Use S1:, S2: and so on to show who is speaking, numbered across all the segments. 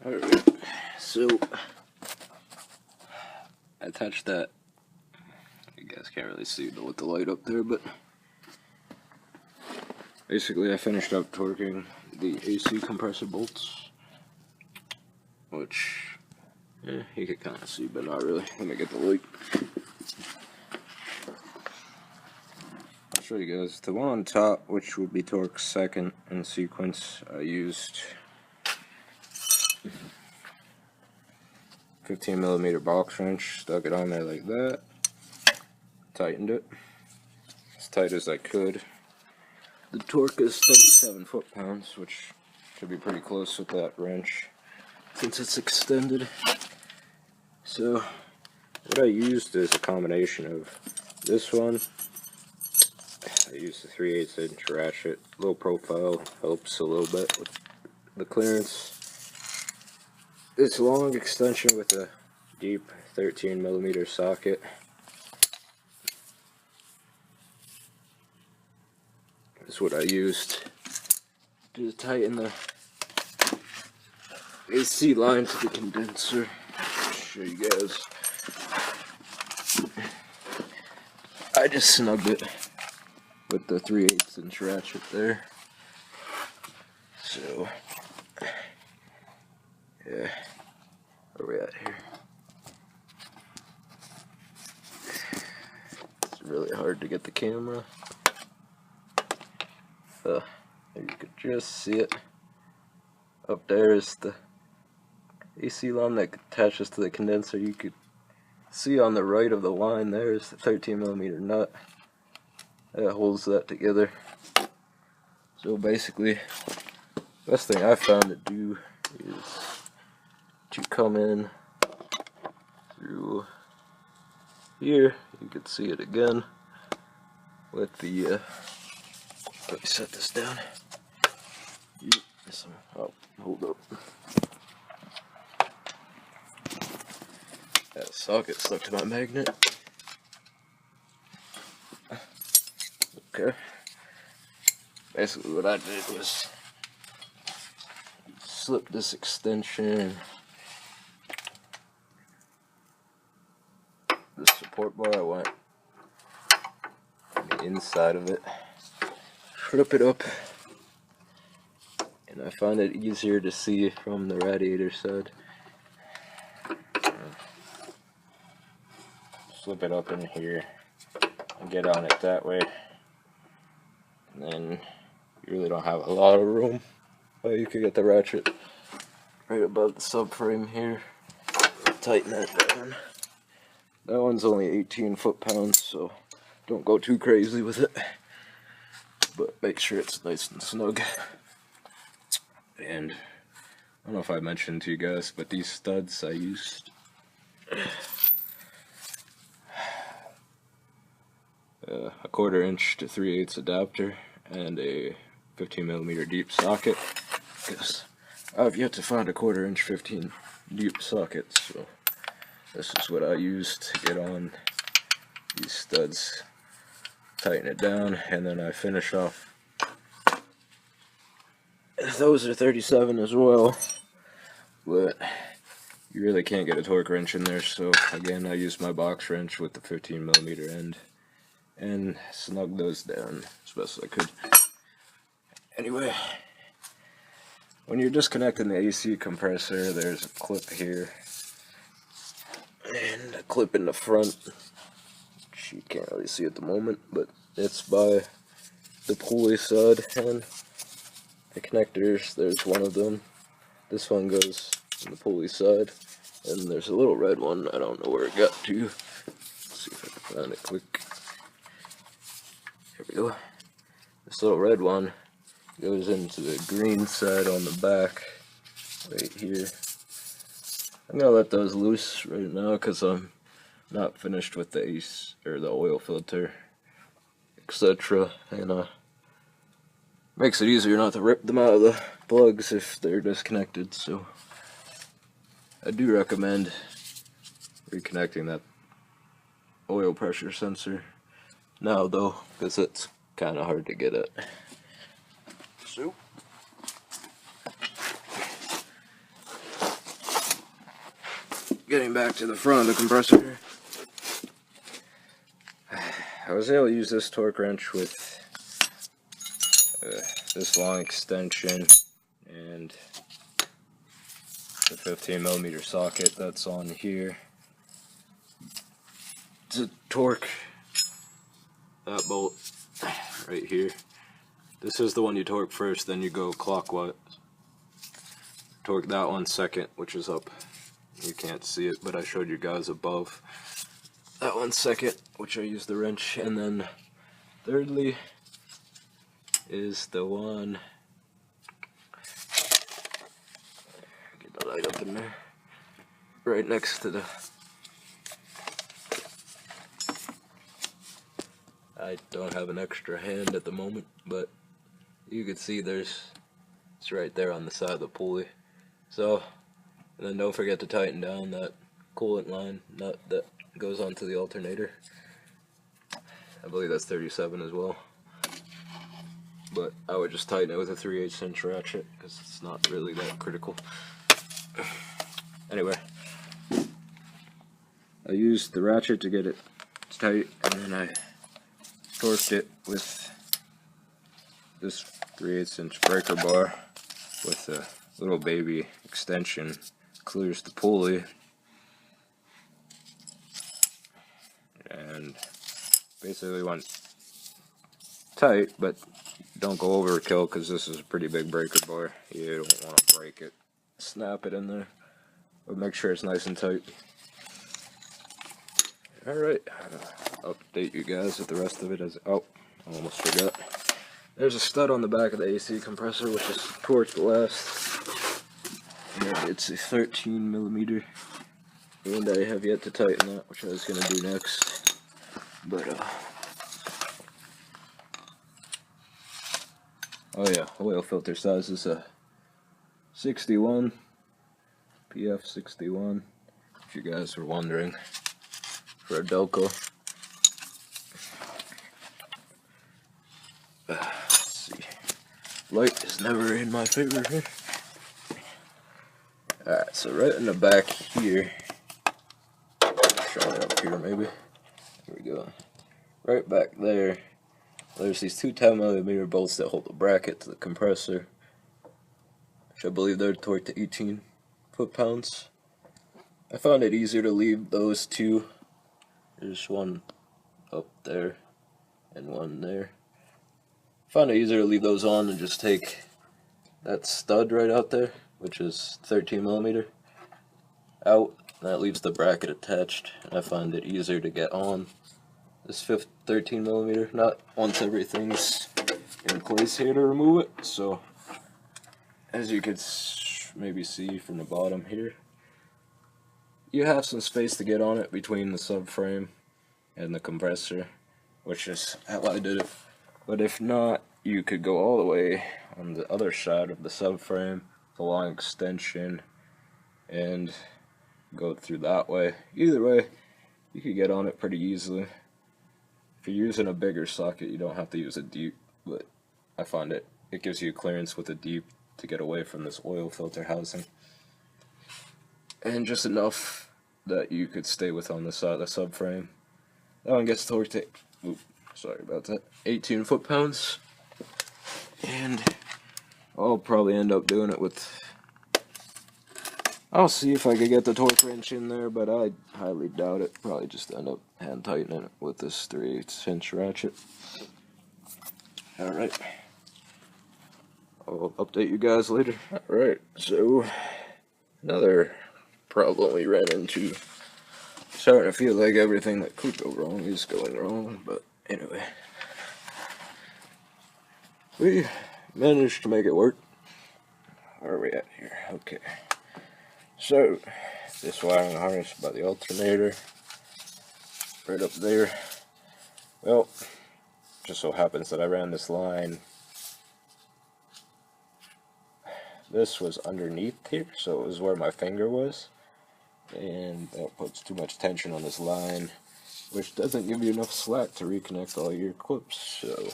S1: Alright, so I attached that. You guys can't really see with the light up there, but basically I finished up torquing the AC compressor bolts, which you can kind of see, but not really. Let me get the light. I'll show you guys. The one on top, which would be torqued second in sequence, I used 15mm box wrench, stuck it on there like that, tightened it as tight as I could. The torque is 37 foot-pounds, which should be pretty close with that wrench since it's extended. So what I used is a combination of this one. I used a 3/8 inch ratchet. Low profile helps a little bit with the clearance. This long extension with a deep 13mm socket. Is what I used to tighten the AC line to the condenser. I'll show you guys. I just snugged it with the 3/8 inch ratchet there. So yeah, where are we at here? It's really hard to get the camera. You could just see it. Up there is the AC line that attaches to the condenser. You could see on the right of the line there is the 13mm nut that holds that together. So basically, best thing I found to do is to come in through here. You could see it again with the let me set this down. Oh, hold up. That socket stuck to my magnet. Okay. Basically what I did was slip this extension, the support bar. I went on the inside of it, flip it up, and I find it easier to see from the radiator side. Slip it up in here and get on it that way, and then you really don't have a lot of room, but you could get the ratchet right above the subframe here, tighten that down. That one's only 18 foot-pounds, so don't go too crazy with it, but make sure it's nice and snug. And I don't know if I mentioned to you guys, but these studs I used a 1/4 inch to 3/8 adapter and a 15mm deep socket, because I've yet to find a 1/4 inch 15 deep socket, so this is what I used to get on these studs, tighten it down, and then I finish off. Those are 37 as well, but you really can't get a torque wrench in there, so again I used my box wrench with the 15mm end and snug those down as best as I could. Anyway, when you're disconnecting the AC compressor, there's a clip here and a clip in the front, which you can't really see at the moment, but it's by the pulley side, and the connectors, there's one of them. This one goes on the pulley side, and there's a little red one. I don't know where it got to. Let's see if I can find it quick. Here we go. This little red one goes into the green side on the back, right here. I'm gonna let those loose right now because I'm not finished with the ace or the oil filter, etc. And makes it easier not to rip them out of the plugs if they're disconnected. So I do recommend reconnecting that oil pressure sensor now, though, because it's kind of hard to get at. So getting back to the front of the compressor here. I was able to use this torque wrench with this long extension and the 15mm socket that's on here to torque that bolt right here. This is the one you torque first, then you go clockwise. Torque that one second, which is up. You can't see it, but I showed you guys above. That one second, which I used the wrench, and then thirdly is the one. Get the light up in there, right next to the. I don't have an extra hand at the moment, but you can see it's right there on the side of the pulley. So, and then don't forget to tighten down that coolant line nut that goes onto the alternator. I believe that's 37 as well. But I would just tighten it with a 3/8 inch ratchet because it's not really that critical. Anyway, I used the ratchet to get it tight, and then I torqued it with this 3/8 inch breaker bar with a little baby extension. Clears the pulley, and basically went tight, but don't go overkill because this is a pretty big breaker bar. You don't want to break it. Snap it in there, but make sure it's nice and tight. Alright, update you guys with the rest of it as, oh, I almost forgot. There's a stud on the back of the AC compressor, which is torqued last, and it's a 13mm, and I have yet to tighten that, which I was going to do next, but, oh yeah, oil filter size is a 61, PF 61, if you guys were wondering, for a Delco. Let's see. Light is never in my favor here. Alright, so right in the back here, show it up here maybe. Here we go. Right back there, there's these two 10mm bolts that hold the bracket to the compressor, which I believe they're torqued to 18 foot-pounds. I found it easier to leave those two. There's one up there and one there. I found it easier to leave those on and just take that stud right out there, which is 13mm, out. That leaves the bracket attached, and I find it easier to get on this 13mm, not once everything's in place here to remove it. So, as you could maybe see from the bottom here, you have some space to get on it between the subframe and the compressor, which is how I did it. But if not, you could go all the way on the other side of the subframe, the long extension, and go through that way. Either way, you could get on it pretty easily. If you're using a bigger socket, you don't have to use a deep, but I find it gives you clearance with a deep to get away from this oil filter housing. And just enough that you could stay with on the side of the subframe. That one gets torqued to, oops, sorry about that, 18 foot-pounds. And I'll probably end up doing it with, I'll see if I could get the torque wrench in there, but I highly doubt it. Probably just end up hand tightening it with this 3/8 inch ratchet. Alright, I'll update you guys later. Alright, so another problem we ran into. Starting to feel like everything that could go wrong is going wrong, but anyway. We managed to make it work. Where are we at here? Okay. So, this wiring harness by the alternator, right up there. Well, just so happens that I ran this line. This was underneath here, so it was where my finger was. And that puts too much tension on this line, which doesn't give you enough slack to reconnect all your clips. So,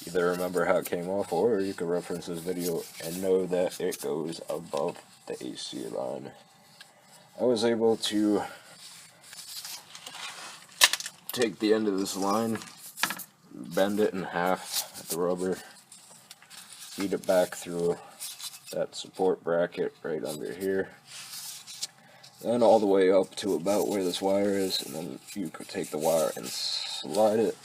S1: either remember how it came off, or you can reference this video and know that it goes above the AC line. I was able to take the end of this line, bend it in half at the rubber, feed it back through that support bracket right under here, then all the way up to about where this wire is, and then you could take the wire and slide it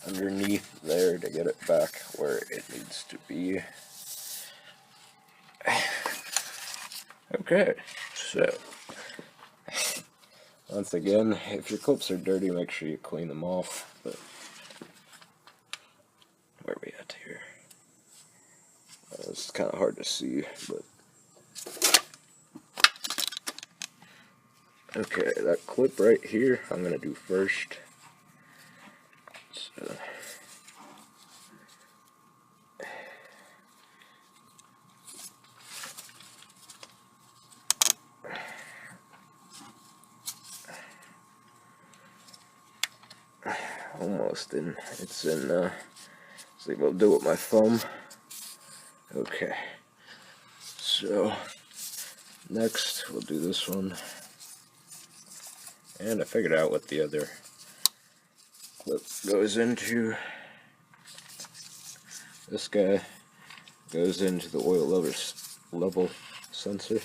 S1: underneath there to get it back where it needs to be. Okay, so once again, if your clips are dirty, make sure you clean them off. But where are we at here? It's kind of hard to see, but okay, that clip right here, I'm gonna do first. So, almost in. It's in. See if I'll do it with my thumb. Okay. So next we'll do this one, and I figured out what the other clip goes into. This guy goes into the oil level sensor,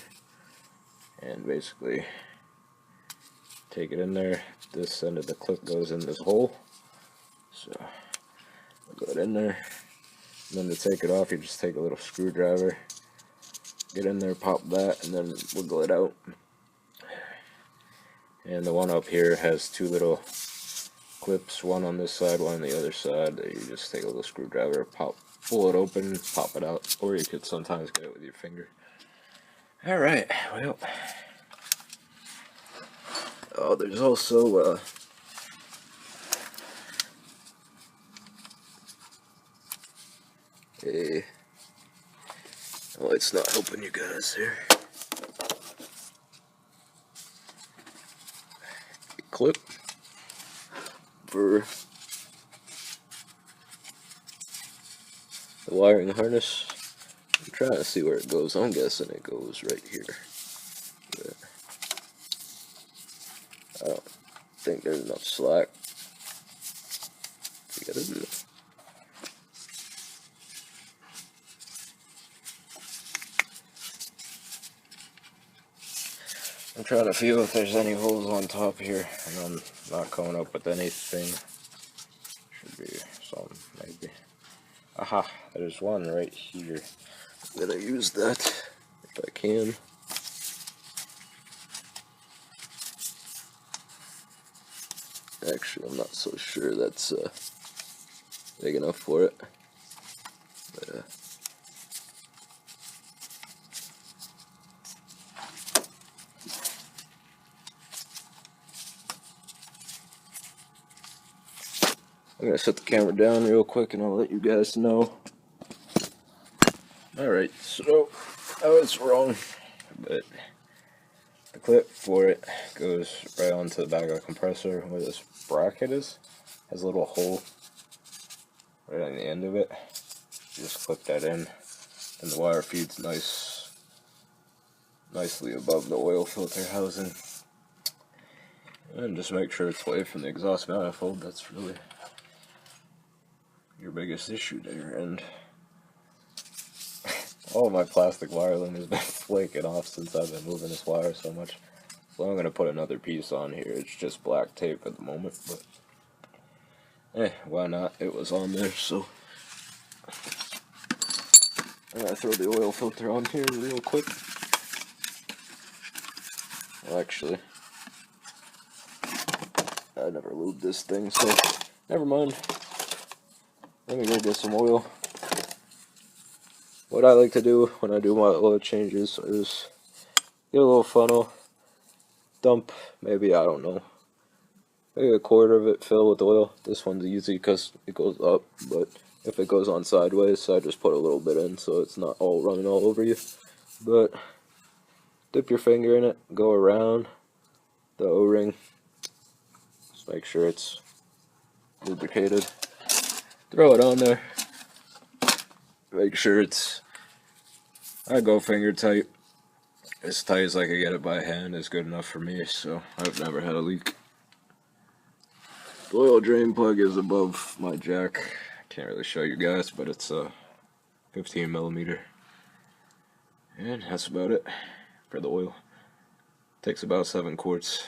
S1: and basically take it in there. This end of the clip goes in this hole, so I'll go in there. And then to take it off, you just take a little screwdriver, get in there, pop that, and then wiggle it out. And the one up here has two little clips, one on this side, one on the other side. That you just take a little screwdriver, pull it open, pop it out, or you could sometimes get it with your finger. Alright, well, oh, there's also well, it's not helping you guys here. A clip for the wiring harness. I'm trying to see where it goes. I'm guessing it goes right here. But I don't think there's enough slack to get it in. I'm trying to feel if there's any holes on top here, and I'm not coming up with anything. Should be some, maybe. Aha, there's one right here. I'm gonna use that if I can. Actually, I'm not so sure that's big enough for it. But, I'm gonna set the camera down real quick and I'll let you guys know. Alright, so I was wrong, but the clip for it goes right onto the back of the compressor where this bracket is. Has a little hole right on the end of it. You just clip that in, and the wire feeds nicely above the oil filter housing. And just make sure it's away from the exhaust manifold. That's really your biggest issue there. And all of my plastic wiring has been flaking off since I've been moving this wire so much. So I'm going to put another piece on here. It's just black tape at the moment, but why not? It was on there, so I'm going to throw the oil filter on here real quick. Well, actually, I never lubed this thing, so never mind. Let me go get some oil. What I like to do when I do my oil changes is get a little funnel, dump maybe, I don't know, maybe a quarter of it fill with oil. This one's easy because it goes up, but if it goes on sideways, I just put a little bit in so it's not all running all over you. But dip your finger in it, go around the O-ring, just make sure it's lubricated. Throw it on there, make sure I go finger tight, as tight as I could get it by hand is good enough for me, so I've never had a leak. The oil drain plug is above my jack. Can't really show you guys, but it's a 15 millimeter. And that's about it for the oil. Takes about 7 quarts.